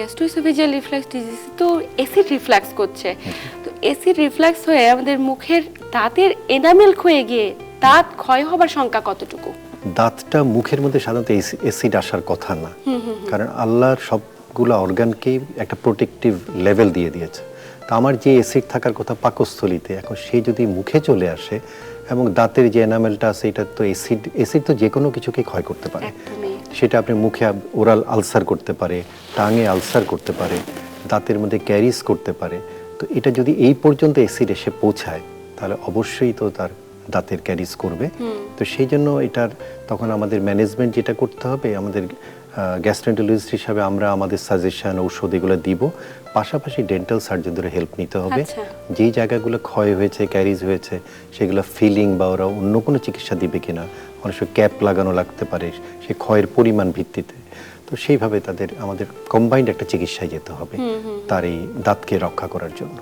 গ্যাস্ট্রোএসোফেজিয়াল reflux disease তো acid reflux করছে, তো অ্যাসিড রিফ্লাক্স হয়ে আমাদের মুখের দাঁতের এনামেল ক্ষয়ে গিয়ে দাঁত ক্ষয় হবার সংখ্যা কতটুকু? দাঁতটা মুখের মধ্যে সাধারণত অ্যাসিড আসার কথা না, কারণ আল্লাহর সবগুলো অর্গানকেই একটা প্রোটেক্টিভ লেভেল দিয়ে দিয়েছে। তো আমার যে অ্যাসিড থাকার কথা পাকস্থলিতে, এখন সেই যদি মুখে চলে আসে এবং দাঁতের যে এনামেলটা আছে এটা তো অ্যাসিড তো যে কোনো কিছুকে ক্ষয় করতে পারে। সেটা আপনি মুখে ওরাল আলসার করতে পারে, টাঙে আলসার করতে পারে, দাঁতের মধ্যে ক্যারিজ করতে পারে। তো এটা যদি এই পর্যন্ত অ্যাসিড এসে পৌঁছায় তাহলে অবশ্যই তো তার দাঁতের ক্যারিজ করবে। তো সেই জন্য এটার তখন আমাদের ম্যানেজমেন্ট যেটা করতে হবে, আমাদের গ্যাস্ট্রোএন্টারোলজিস্ট হিসাবে আমরা আমাদের সাজেশন ঔষধ এগুলো দিব, পাশাপাশি ডেন্টাল সার্জনদের হেল্প নিতে হবে। যেই জায়গাগুলো ক্ষয় হয়েছে, ক্যারিজ হয়েছে, সেগুলো ফিলিং বা ওরা অন্য কোনো চিকিৎসা দিবে কিনা, অনেক সময় ক্যাপ লাগানো লাগতে পারে সে ক্ষয়ের পরিমাণ ভিত্তিতে। তো সেইভাবে আমাদের কম্বাইন্ড একটা চিকিৎসায় যেতে হবে তার এই দাঁতকে রক্ষা করার জন্য।